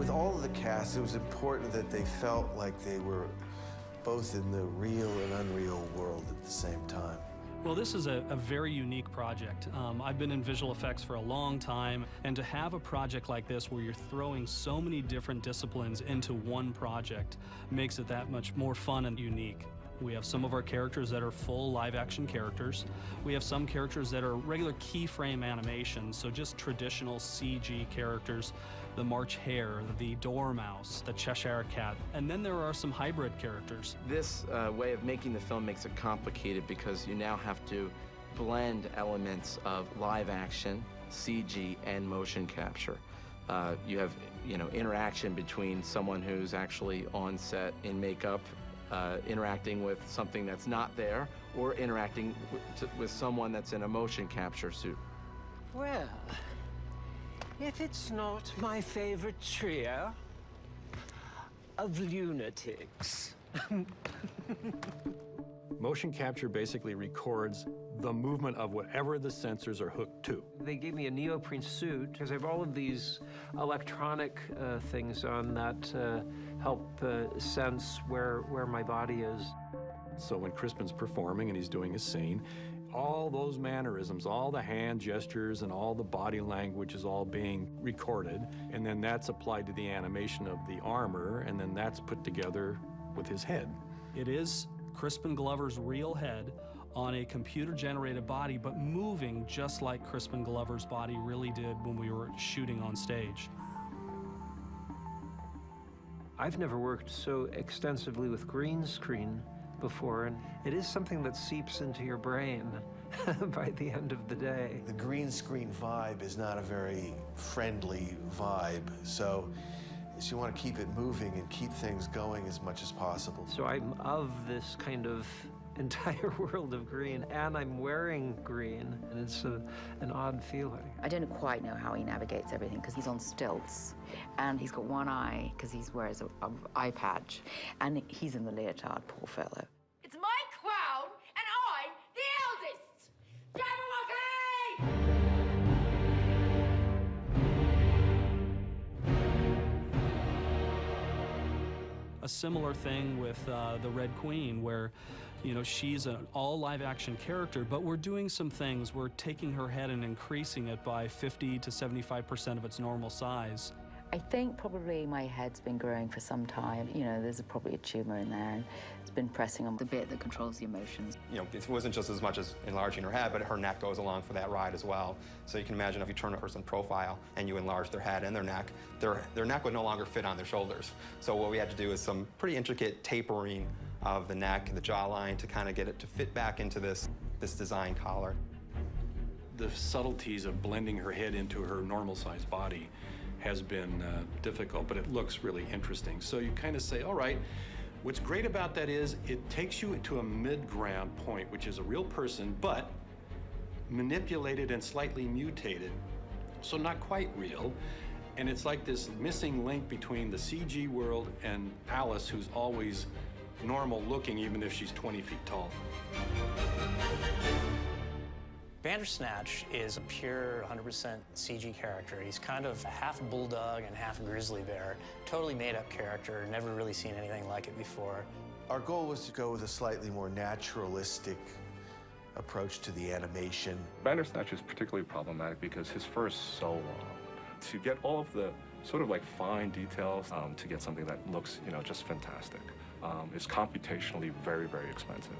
With all of the cast, it was important that they felt like they were both in the real and unreal world at the same time. Well, this is a very unique project. I've been in visual effects for a long time, and to have a project like this where you're throwing so many different disciplines into one project makes it that much more fun and unique. We have some of our characters that are full live-action characters. We have some characters that are regular keyframe animations, so just traditional CG characters, the March Hare, the Dormouse, the Cheshire Cat, and then there are some hybrid characters. This way of making the film makes it complicated because you now have to blend elements of live-action, CG, and motion capture. You have, interaction between someone who's actually on set in makeup, interacting with something that's not there, or interacting with someone that's in a motion capture suit. Well, if it's not my favorite trio of lunatics. Motion capture basically records the movement of whatever the sensors are hooked to. They gave me a neoprene suit because I have all of these electronic things on that help sense where my body is. So when Crispin's performing and he's doing a scene, all those mannerisms, all the hand gestures and all the body language is all being recorded, and then that's applied to the animation of the armor, and then that's put together with his head. It is Crispin Glover's real head on a computer-generated body, but moving just like Crispin Glover's body really did when we were shooting on stage. I've never worked so extensively with green screen before, and it is something that seeps into your brain by the end of the day. The green screen vibe is not a very friendly vibe, so you want to keep it moving and keep things going as much as possible. So I'm of this kind of entire world of green, and I'm wearing green, and it's an odd feeling. I don't quite know how he navigates everything because he's on stilts, and he's got one eye because he wears an eye patch, and he's in the leotard, poor fellow. It's my crown, and I'm the eldest! Jabberwocky! A similar thing with the Red Queen, where, she's an all live-action character, but we're doing some things. We're taking her head and increasing it by 50 to 75% of its normal size. I think probably my head's been growing for some time. There's probably a tumor in there, and it's been pressing on the bit that controls the emotions. It wasn't just as much as enlarging her head, but her neck goes along for that ride as well. So you can imagine if you turn a person profile and you enlarge their head and their neck would no longer fit on their shoulders. So what we had to do is some pretty intricate tapering of the neck and the jawline to kind of get it to fit back into this design collar. The subtleties of blending her head into her normal-sized body has been difficult, but it looks really interesting. So you kind of say, all right, what's great about that is it takes you to a mid-ground point, which is a real person, but manipulated and slightly mutated, so not quite real. And it's like this missing link between the CG world and Alice, who's always normal looking, even if she's 20 feet tall. Bandersnatch is a pure 100% CG character. He's kind of half bulldog and half grizzly bear. Totally made-up character, never really seen anything like it before. Our goal was to go with a slightly more naturalistic approach to the animation. Bandersnatch is particularly problematic because his fur is so long. To get all of the sort of like fine details to get something that looks, just fantastic, is computationally very, very expensive.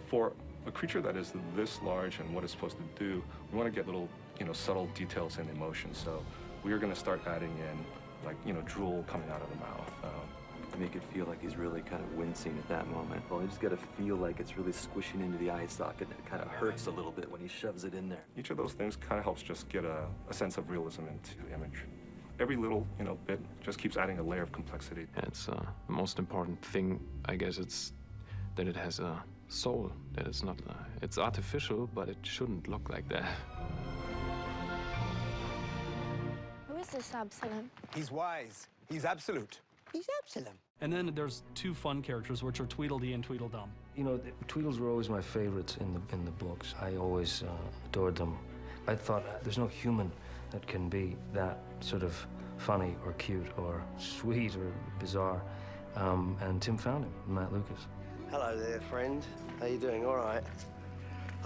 For a creature that is this large and what it's supposed to do, we want to get little, subtle details and emotions. So we are going to start adding in, drool coming out of the mouth. Make it feel like he's really kind of wincing at that moment. Well, you just got to feel like it's really squishing into the eye socket, and it kind of hurts a little bit when he shoves it in there. Each of those things kind of helps just get a sense of realism into the image. Every little, bit just keeps adding a layer of complexity. It's the most important thing, I guess, it's that it has a soul, that it's not, it's artificial, but it shouldn't look like that. Who is this Absalom? He's wise. He's absolute. He's Absalom. And then there's two fun characters, which are Tweedledee and Tweedledum. The Tweedles were always my favorites in the books. I always adored them. I thought there's no human that can be that sort of funny or cute or sweet or bizarre. And Tim found him, Matt Lucas. Hello there, friend. How you doing? All right.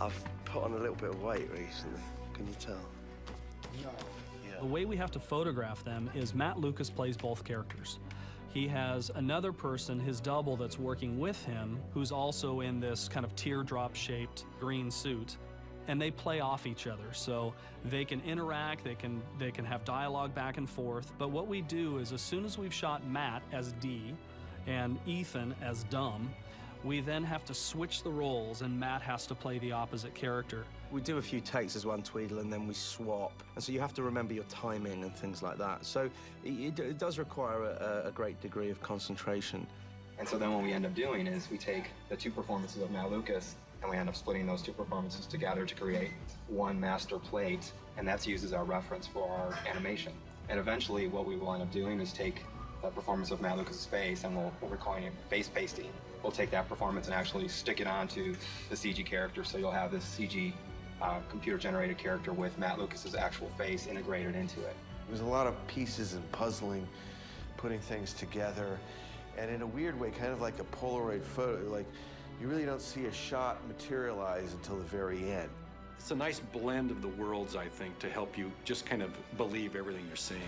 I've put on a little bit of weight recently. Can you tell? Yeah. The way we have to photograph them is Matt Lucas plays both characters. He has another person, his double, that's working with him, who's also in this kind of teardrop-shaped green suit, and they play off each other. So they can interact, they can have dialogue back and forth. But what we do is, as soon as we've shot Matt as D and Ethan as Dumb, we then have to switch the roles, and Matt has to play the opposite character. We do a few takes as one Tweedle, and then we swap. And so you have to remember your timing and things like that. So it does require a great degree of concentration. And so then what we end up doing is we take the two performances of Matt Lucas, and we end up splitting those two performances together to create one master plate, and that's used as our reference for our animation. And eventually what we will end up doing is take that performance of Matt Lucas's face, and we're calling it face pasting. We'll take that performance and actually stick it onto the CG character, so you'll have this CG computer-generated character with Matt Lucas's actual face integrated into it. There's a lot of pieces and puzzling, putting things together, and in a weird way, kind of like a Polaroid photo, like you really don't see a shot materialize until the very end. It's a nice blend of the worlds, I think, to help you just kind of believe everything you're seeing.